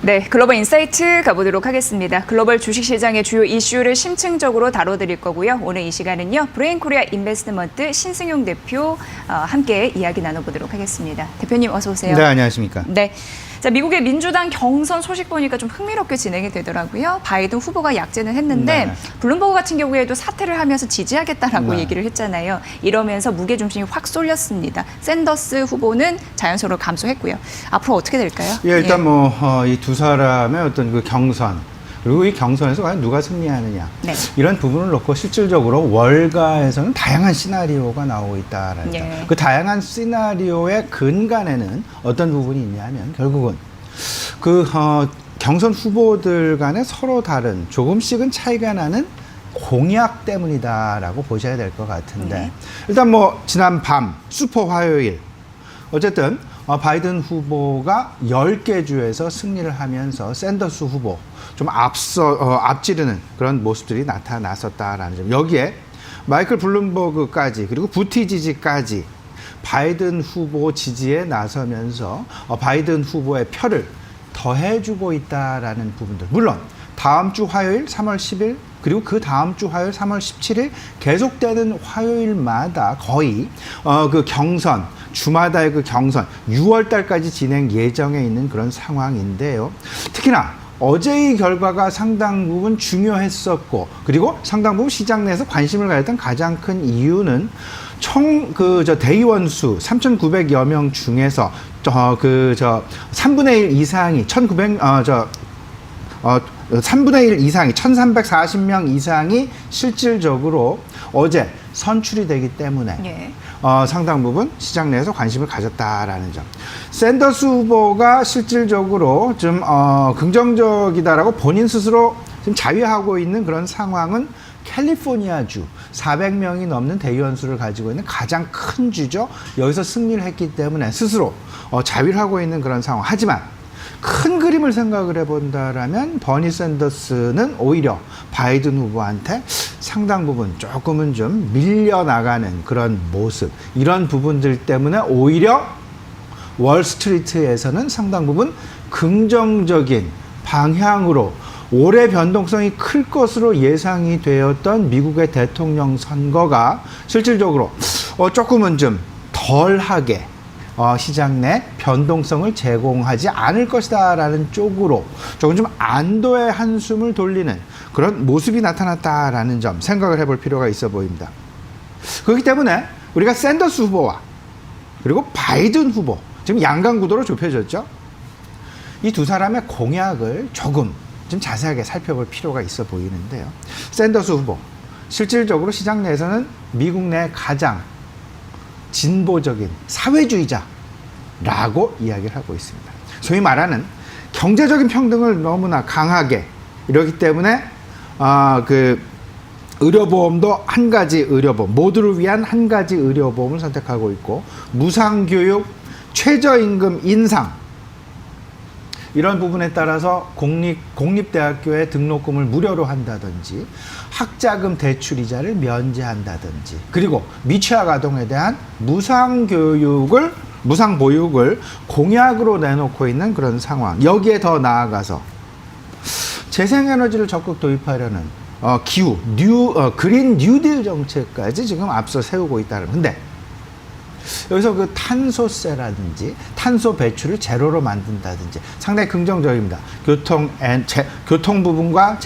네, 글로벌 인사이트 가보도록 하겠습니다. 글로벌 주식시장의 주요 이슈를 심층적으로 다뤄드릴 거고요. 오늘 이 시간은요, 브레인코리아 인베스트먼트 신승용 대표 함께 이야기 나눠보도록 하겠습니다. 대표님 어서 오세요. 네, 안녕하십니까. 네. 자, 미국의 민주당 경선 소식 보니까 좀 흥미롭게 진행이 되더라고요. 바이든 후보가 약제는 했는데 네. 블룸버그 같은 경우에도 사퇴를 하면서 지지하겠다라고 네. 얘기를 했잖아요. 이러면서 무게중심이 확 쏠렸습니다. 샌더스 후보는 자연스러로 감소했고요. 앞으로 어떻게 될까요? 예, 일단 이 두 사람의 어떤 그 경선, 그리고 이 경선에서 과연 누가 승리하느냐. 네. 이런 부분을 놓고 실질적으로 월가에서는 다양한 시나리오가 나오고 있다라는 점. 네. 그 다양한 시나리오의 근간에는 어떤 부분이 있냐면 결국은 경선 후보들 간에 서로 다른 조금씩은 차이가 나는 공약 때문이다라고 보셔야 될 것 같은데 네. 일단 지난 밤 슈퍼 화요일 어쨌든 바이든 후보가 10개 주에서 승리를 하면서 샌더스 후보 좀 앞지르는 그런 모습들이 나타났었다라는 점. 여기에 마이클 블룸버그까지 그리고 부티지지까지 바이든 후보 지지에 나서면서 바이든 후보의 표를 더해주고 있다라는 부분들. 물론 다음 주 화요일 3월 10일 그리고 그 다음 주 화요일 3월 17일 계속되는 화요일마다 거의 그 경선 주마다의 그 경선 6월 달까지 진행 예정에 있는 그런 상황인데요. 특히나 어제의 결과가 상당 부분 중요했었고 그리고 상당 부분 시장 내에서 관심을 가졌던 가장 큰 이유는 총 대의원 수 3,900여 명 중에서 3분의 1 이상이 3분의 1 이상이 1,340명 이상이 실질적으로 어제 선출이 되기 때문에 예. 상당 부분 시장 내에서 관심을 가졌다라는 점. 샌더스 후보가 실질적으로 좀 긍정적이다라고 본인 스스로 지금 자위하고 있는 그런 상황은 캘리포니아주 400명이 넘는 대의원 수를 가지고 있는 가장 큰 주죠. 여기서 승리를 했기 때문에 스스로 자위를 하고 있는 그런 상황. 하지만 큰 그림을 생각을 해본다라면 버니 샌더스는 오히려 바이든 후보한테 상당 부분 조금은 좀 밀려나가는 그런 모습, 이런 부분들 때문에 오히려 월스트리트에서는 상당 부분 긍정적인 방향으로 올해 변동성이 클 것으로 예상이 되었던 미국의 대통령 선거가 실질적으로 조금은 좀 덜하게 시장 내 변동성을 제공하지 않을 것이다라는 쪽으로 조금 좀 안도의 한숨을 돌리는 그런 모습이 나타났다라는 점 생각을 해볼 필요가 있어 보입니다. 그렇기 때문에 우리가 샌더스 후보와 그리고 바이든 후보 지금 양강 구도로 좁혀졌죠. 이 두 사람의 공약을 조금 좀 자세하게 살펴볼 필요가 있어 보이는데요. 샌더스 후보 실질적으로 시장 내에서는 미국 내 가장 진보적인 사회주의자라고 이야기를 하고 있습니다. 소위 말하는 경제적인 평등을 너무나 강하게 이러기 때문에 의료보험도 한 가지 의료보험, 모두를 위한 한 가지 의료보험을 선택하고 있고 무상교육, 최저임금 인상 이런 부분에 따라서 공립대학교의 등록금을 무료로 한다든지 학자금 대출이자를 면제한다든지 그리고 미취학 아동에 대한 무상보육을 공약으로 내놓고 있는 그런 상황. 여기에 더 나아가서 재생에너지를 적극 도입하려는 그린 뉴딜 정책까지 지금 앞서 세우고 있다는 건데 여기서 그 탄소세라든지 탄소 배출을 제로로 만든다든지 상당히 긍정적입니다. 교통 부분과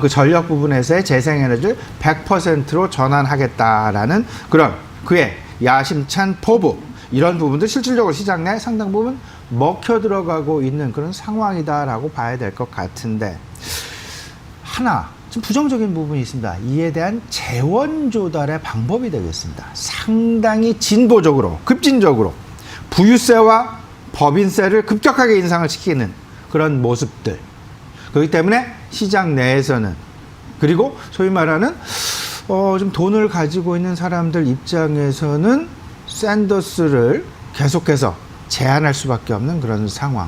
전력 부분에서의 재생에너지를 100%로 전환하겠다라는 그런 그의 야심찬 포부, 이런 부분들 실질적으로 시장 내에 상당 부분 먹혀 들어가고 있는 그런 상황이다라고 봐야 될 것 같은데 하나 좀 부정적인 부분이 있습니다. 이에 대한 재원 조달의 방법이 되겠습니다. 상당히 진보적으로, 급진적으로 부유세와 법인세를 급격하게 인상을 시키는 그런 모습들. 그렇기 때문에 시장 내에서는 그리고 소위 말하는 좀 돈을 가지고 있는 사람들 입장에서는 샌더스를 계속해서 제한할 수밖에 없는 그런 상황.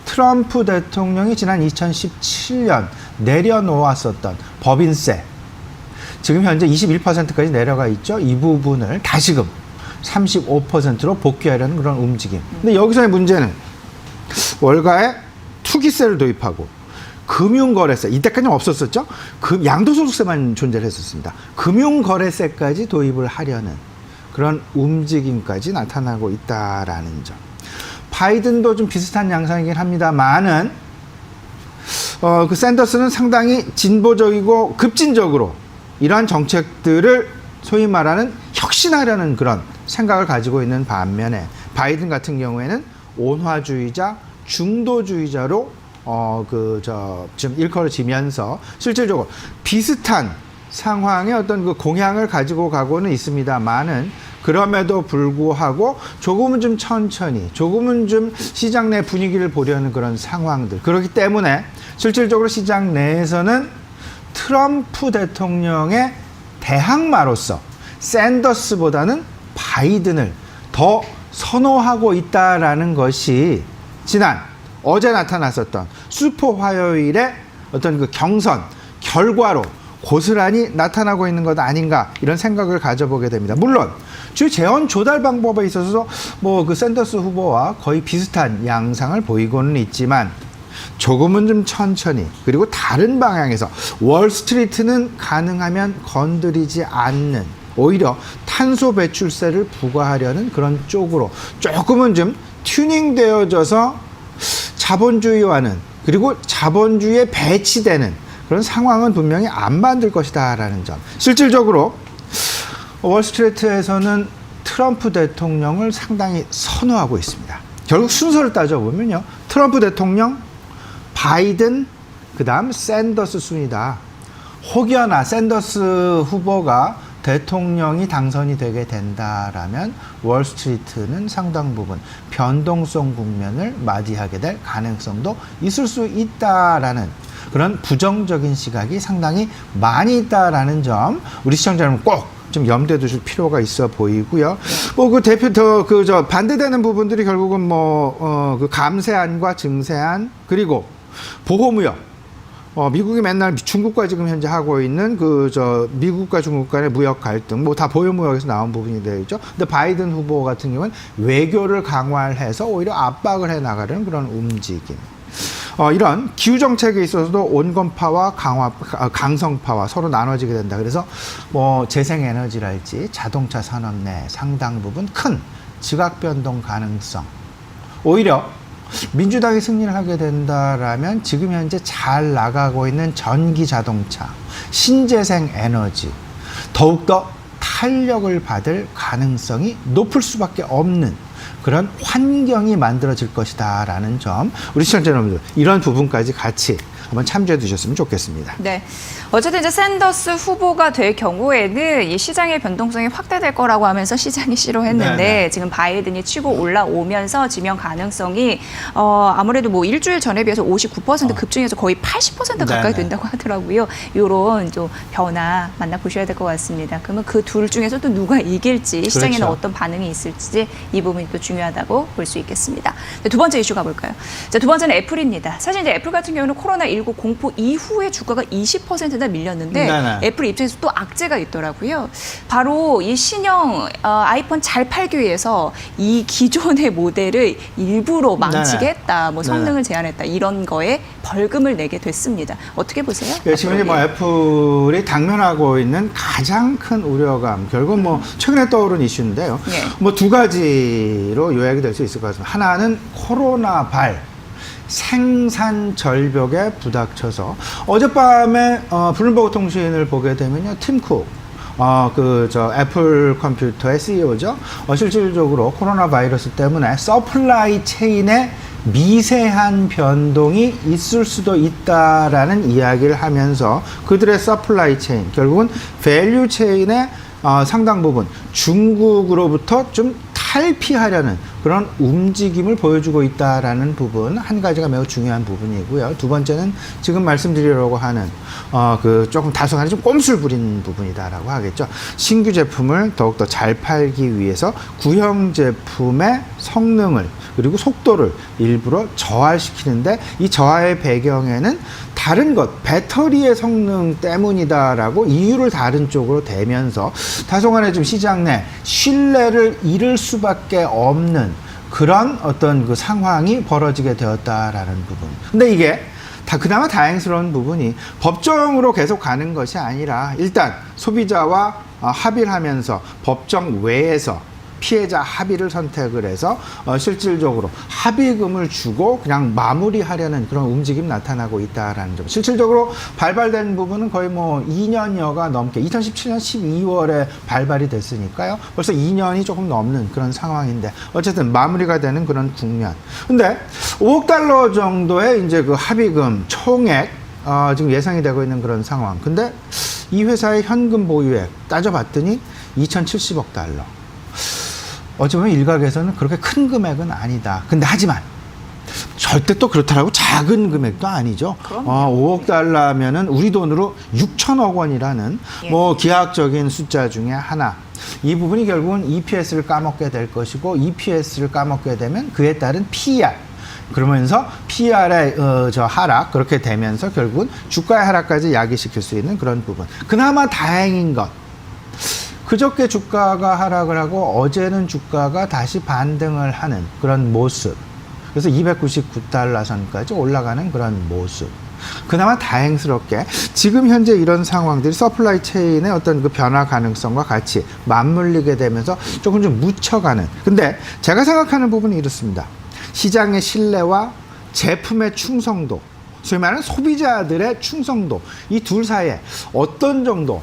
트럼프 대통령이 지난 2017년 내려놓았었던 법인세 지금 현재 21%까지 내려가 있죠. 이 부분을 다시금 35%로 복귀하려는 그런 움직임. 근데 여기서의 문제는 월가의 투기세를 도입하고 금융거래세, 이때까지는 없었었죠. 양도소득세만 존재를 했었습니다. 금융거래세까지 도입을 하려는 그런 움직임까지 나타나고 있다라는 점. 바이든도 좀 비슷한 양상이긴 합니다만은 그 샌더스는 상당히 진보적이고 급진적으로 이러한 정책들을 소위 말하는 혁신하려는 그런 생각을 가지고 있는 반면에 바이든 같은 경우에는 온화주의자, 중도주의자로 좀 일컬어지면서 실질적으로 비슷한 상황의 어떤 그 공약을 가지고 가고는 있습니다만은 그럼에도 불구하고 조금은 좀 천천히, 조금은 좀 시장 내 분위기를 보려는 그런 상황들. 그렇기 때문에 실질적으로 시장 내에서는 트럼프 대통령의 대항마로서 샌더스보다는 바이든을 더 선호하고 있다라는 것이 어제 나타났었던 슈퍼 화요일의 어떤 그 경선 결과로 고스란히 나타나고 있는 것 아닌가 이런 생각을 가져보게 됩니다. 물론 주 재원 조달 방법에 있어서 뭐 그 샌더스 후보와 거의 비슷한 양상을 보이고는 있지만 조금은 좀 천천히 그리고 다른 방향에서 월스트리트는 가능하면 건드리지 않는 오히려 탄소 배출세를 부과하려는 그런 쪽으로 조금은 좀 튜닝되어져서 자본주의와는 그리고 자본주의에 배치되는 그런 상황은 분명히 안 만들 것이다라는 점. 실질적으로 월스트리트에서는 트럼프 대통령을 상당히 선호하고 있습니다. 결국 순서를 따져보면요. 트럼프 대통령, 바이든, 그 다음 샌더스 순이다. 혹여나 샌더스 후보가 대통령이 당선이 되게 된다라면 월스트리트는 상당 부분 변동성 국면을 맞이하게 될 가능성도 있을 수 있다라는 그런 부정적인 시각이 상당히 많이 있다라는 점 우리 시청자 여러분 꼭 좀 염두에 두실 필요가 있어 보이고요. 뭐 그 반대되는 부분들이 결국은 그 감세안과 증세안 그리고 보호무역. 미국이 맨날 중국과 지금 현재 하고 있는 미국과 중국 간의 무역 갈등, 다 보호무역에서 나온 부분이 되죠. 근데 바이든 후보 같은 경우는 외교를 강화를 해서 오히려 압박을 해 나가려는 그런 움직임. 이런 기후 정책에 있어서도 온건파와 강성파와 서로 나눠지게 된다. 그래서 재생에너지랄지 자동차 산업 내 상당 부분 큰 지각 변동 가능성. 오히려 민주당이 승리를 하게 된다라면 지금 현재 잘 나가고 있는 전기 자동차, 신재생 에너지 더욱더 탄력을 받을 가능성이 높을 수밖에 없는 그런 환경이 만들어질 것이다라는 점 우리 시청자 여러분들 이런 부분까지 같이 한번 참조해 두셨으면 좋겠습니다. 네. 어쨌든 이제 샌더스 후보가 될 경우에는 이 시장의 변동성이 확대될 거라고 하면서 시장이 싫어했는데 네네. 지금 바이든이 치고 올라오면서 지명 가능성이 아무래도 일주일 전에 비해서 59% 급증해서 거의 80% 가까이 네네. 된다고 하더라고요. 이런 좀 변화 만나보셔야 될 것 같습니다. 그러면 그 둘 중에서 또 누가 이길지 시장에는 그렇죠. 어떤 반응이 있을지 이 부분이 또 중요하다고 볼 수 있겠습니다. 네, 두 번째 이슈 가볼까요? 자, 두 번째는 애플입니다. 사실 이제 애플 같은 경우는 코로나19 공포 이후에 주가가 20%나 밀렸는데 네네. 애플 입장에서 또 악재가 있더라고요. 바로 이 신형 아이폰 잘 팔기 위해서 이 기존의 모델을 일부러 망치게 했다. 성능을 제한했다. 이런 거에 벌금을 내게 됐습니다. 어떻게 보세요? 예, 지금 이제 애플이 당면하고 있는 가장 큰 우려감, 결국 최근에 떠오른 이슈인데요. 예. 두 가지로 요약이 될 수 있을 것 같습니다. 하나는 코로나 생산 절벽에 부닥쳐서 어젯밤에 블룸버그 통신을 보게 되면요. 팀 쿡 애플 컴퓨터의 CEO죠. 실질적으로 코로나 바이러스 때문에 서플라이 체인에 미세한 변동이 있을 수도 있다라는 이야기를 하면서 그들의 서플라이 체인, 결국은 밸류 체인의 상당 부분 중국으로부터 좀 탈피하려는 그런 움직임을 보여주고 있다라는 부분 한 가지가 매우 중요한 부분이고요. 두 번째는 지금 말씀드리려고 하는 조금 다소간에 좀 꼼수를 부린 부분이다라고 하겠죠. 신규 제품을 더욱더 잘 팔기 위해서 구형 제품의 성능을 그리고 속도를 일부러 저하시키는데 이 저하의 배경에는 다른 것, 배터리의 성능 때문이다라고 이유를 다른 쪽으로 대면서 다소간에 좀 시장 내 신뢰를 잃을 수밖에 없는 그런 어떤 그 상황이 벌어지게 되었다라는 부분. 근데 이게 그나마 다행스러운 부분이 법정으로 계속 가는 것이 아니라 일단 소비자와 합의를 하면서 법정 외에서 피해자 합의를 선택을 해서 실질적으로 합의금을 주고 그냥 마무리하려는 그런 움직임이 나타나고 있다라는 점. 실질적으로 발발된 부분은 거의 뭐 2년여가 넘게 2017년 12월에 발발이 됐으니까요. 벌써 2년이 조금 넘는 그런 상황인데 어쨌든 마무리가 되는 그런 국면. 근데 5억 달러 정도의 이제 그 합의금 총액 지금 예상이 되고 있는 그런 상황. 근데 이 회사의 현금 보유액 따져봤더니 2,070억 달러. 어찌 보면 일각에서는 그렇게 큰 금액은 아니다. 근데 하지만 절대 또 그렇다라고 작은 금액도 아니죠. 5억 달러면은 우리 돈으로 6천억 원이라는 뭐 기하학적인 숫자 중에 하나. 이 부분이 결국은 EPS를 까먹게 될 것이고 EPS를 까먹게 되면 그에 따른 PER. 그러면서 PER의 하락 그렇게 되면서 결국은 주가의 하락까지 야기시킬 수 있는 그런 부분. 그나마 다행인 것. 그저께 주가가 하락을 하고 어제는 주가가 다시 반등을 하는 그런 모습. 그래서 299달러 선까지 올라가는 그런 모습. 그나마 다행스럽게 지금 현재 이런 상황들이 서플라이 체인의 어떤 그 변화 가능성과 같이 맞물리게 되면서 조금 좀 묻혀가는. 근데 제가 생각하는 부분이 이렇습니다. 시장의 신뢰와 제품의 충성도, 소위 말하는 소비자들의 충성도, 이 둘 사이에 어떤 정도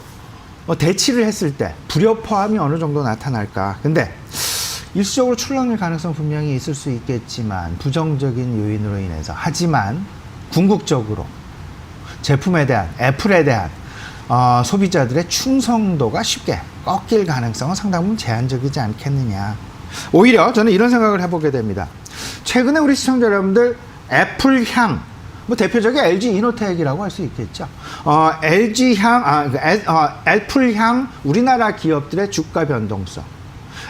대치를 했을 때 불협화음이 어느 정도 나타날까. 근데 일시적으로 출렁일 가능성 분명히 있을 수 있겠지만 부정적인 요인으로 인해서. 하지만 궁극적으로 제품에 대한, 애플에 대한 소비자들의 충성도가 쉽게 꺾일 가능성은 상당 부분 제한적이지 않겠느냐. 오히려 저는 이런 생각을 해보게 됩니다. 최근에 우리 시청자 여러분들 애플향, 뭐 대표적인 LG 이노텍이라고 할 수 있겠죠. 애플향 우리나라 기업들의 주가 변동성.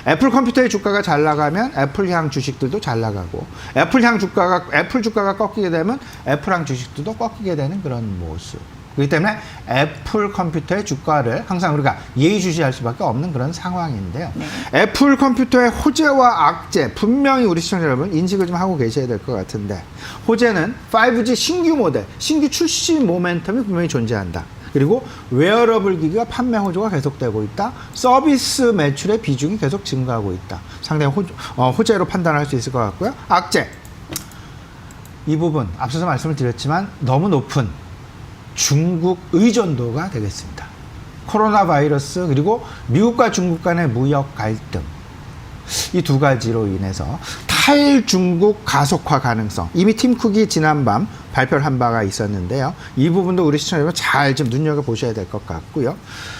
애플 컴퓨터의 주가가 잘 나가면 애플향 주식들도 잘 나가고, 애플 주가가 꺾이게 되면 애플향 주식들도 꺾이게 되는 그런 모습. 그렇기 때문에 애플 컴퓨터의 주가를 항상 우리가 예의주시할 수밖에 없는 그런 상황인데요. 네. 애플 컴퓨터의 호재와 악재 분명히 우리 시청자 여러분 인식을 좀 하고 계셔야 될 것 같은데, 호재는 5G 신규 모델, 신규 출시 모멘텀이 분명히 존재한다. 그리고 웨어러블 기기가 판매 호조가 계속되고 있다. 서비스 매출의 비중이 계속 증가하고 있다. 상당히 호재로 판단할 수 있을 것 같고요. 악재, 이 부분 앞서서 말씀을 드렸지만 너무 높은 중국 의존도가 되겠습니다. 코로나 바이러스 그리고 미국과 중국 간의 무역 갈등, 이 두 가지로 인해서 탈중국 가속화 가능성, 이미 팀 쿡이 지난밤 발표를 한 바가 있었는데요. 이 부분도 우리 시청자 여러분 잘 좀 눈여겨보셔야 될 것 같고요.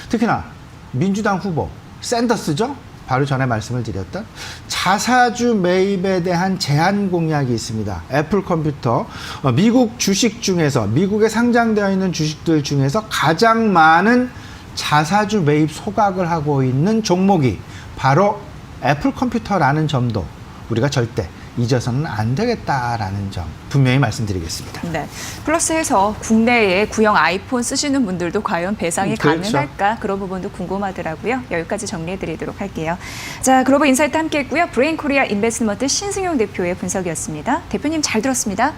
특히나 민주당 후보 샌더스죠. 바로 전에 말씀을 드렸던 자사주 매입에 대한 제한 공약이 있습니다. 애플 컴퓨터 미국 주식 중에서, 미국에 상장되어 있는 주식들 중에서 가장 많은 자사주 매입 소각을 하고 있는 종목이 바로 애플 컴퓨터라는 점도 우리가 절대 잊어서는 안 되겠다라는 점 분명히 말씀드리겠습니다. 네. 플러스해서 국내에 구형 아이폰 쓰시는 분들도 과연 배상이 그렇죠. 가능할까? 그런 부분도 궁금하더라고요. 여기까지 정리해드리도록 할게요. 자, 글로벌 인사이트 함께했고요. 브레인 코리아 인베스트먼트 신승용 대표의 분석이었습니다. 대표님 잘 들었습니다.